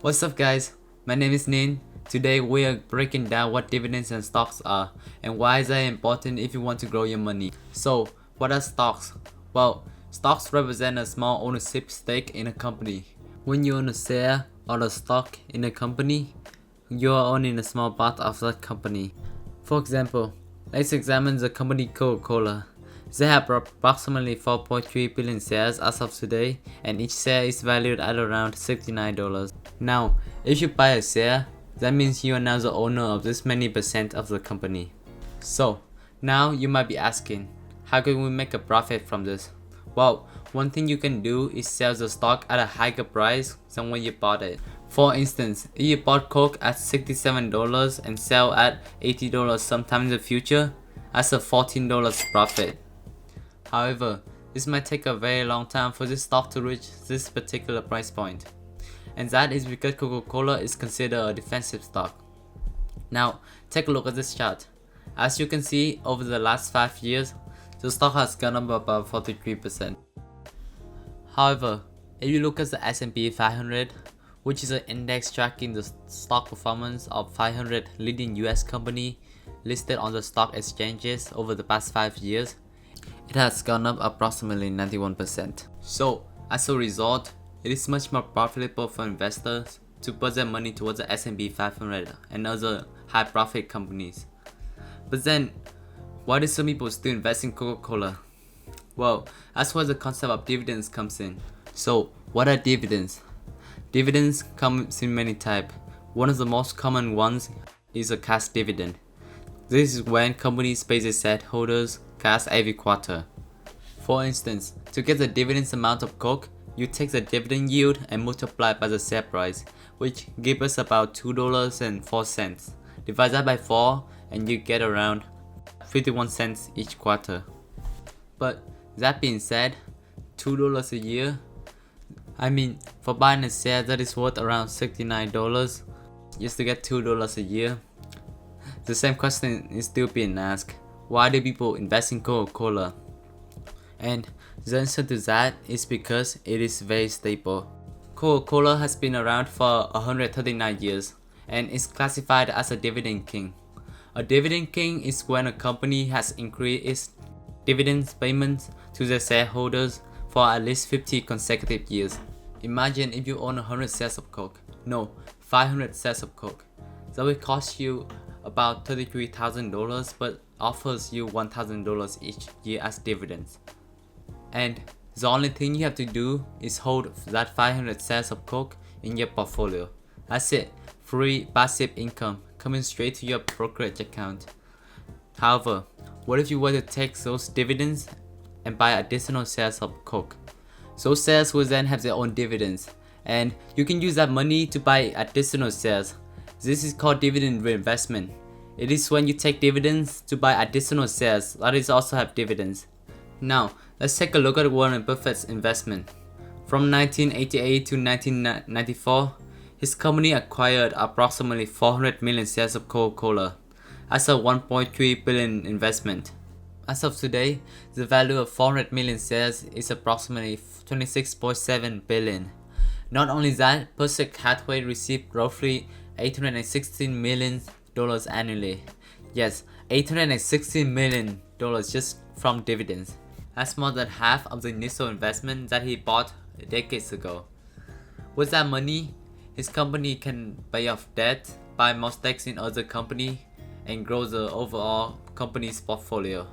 What's up guys, my name is Nin. Today we are breaking down what dividends and stocks are and why is that important if you want to grow your money. So what are stocks? Well, stocks represent a small ownership stake in a company. When you own a share or a stock in a company, you are owning a small part of that company. For example, let's examine the company Coca-Cola. They have approximately 4.3 billion shares as of today, and each share is valued at around $69. Now, if you buy a share, that means you are now the owner of this many percent of the company. So, now you might be asking, how can we make a profit from this? Well, one thing you can do is sell the stock at a higher price than when you bought it. For instance, if you bought Coke at $67 and sell at $80 sometime in the future, that's a $14 profit. However, this might take a very long time for this stock to reach this particular price point. And that is because Coca-Cola is considered a defensive stock. Now, take a look at this chart. As you can see, over the last 5 years, the stock has gone up about 43%. However, if you look at the S&P 500, which is an index tracking the stock performance of 500 leading US companies listed on the stock exchanges over the past 5 years, it has gone up approximately 91%. So, as a result, it is much more profitable for investors to put their money towards the S&P 500 and other high profit companies. But then, why do some people still invest in Coca-Cola? Well, that's where the concept of dividends comes in. So, what are dividends? Dividends come in many types. One of the most common ones is a cash dividend. This is when companies pay their shareholders cash every quarter. For instance, to get the dividends amount of Coke, you take the dividend yield and multiply by the share price, which gives us about $2.04. Divide that by 4 and you get around 51 cents each quarter. But that being said, $2 a year, for buying a share that is worth around $69, just to get $2 a year. The same question is still being asked. Why do people invest in Coca-Cola? And the answer to that is because it is very stable. Coca-Cola has been around for 139 years and is classified as a dividend king. A dividend king is when a company has increased its dividend payments to their shareholders for at least 50 consecutive years. Imagine if you own 100 shares of Coke. No, 500 shares of Coke. That will cost you about $33,000 but offers you $1,000 each year as dividends. And the only thing you have to do is hold that 500 shares of Coke in your portfolio. That's it, free passive income coming straight to your brokerage account. However, what if you were to take those dividends and buy additional shares of Coke? Those shares will then have their own dividends, and you can use that money to buy additional shares. This is called dividend reinvestment. It is when you take dividends to buy additional shares that is also have dividends. Now, let's take a look at Warren Buffett's investment. From 1988 to 1994, his company acquired approximately 400 million shares of Coca-Cola as a 1.3 billion investment. As of today, the value of 400 million shares is approximately 26.7 billion. Not only that, Berkshire Hathaway received roughly $816 million annually. Yes, $816 million just from dividends. That's more than half of the initial investment that he bought decades ago. With that money, his company can pay off debt, buy more stakes in other companies, and grow the overall company's portfolio.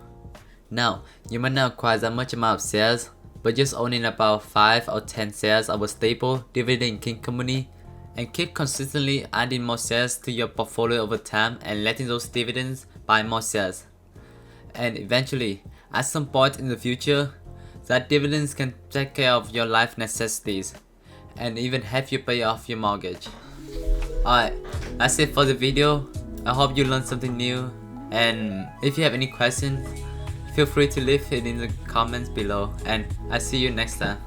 Now, you might not acquire that much amount of shares, but just owning about 5 or 10 shares of a stable dividend king company and keep consistently adding more shares to your portfolio over time and letting those dividends buy more shares. And eventually, at some point in the future, that dividends can take care of your life necessities and even help you pay off your mortgage. Alright, that's it for the video. I hope you learned something new, and if you have any questions, feel free to leave it in the comments below, and I'll see you next time.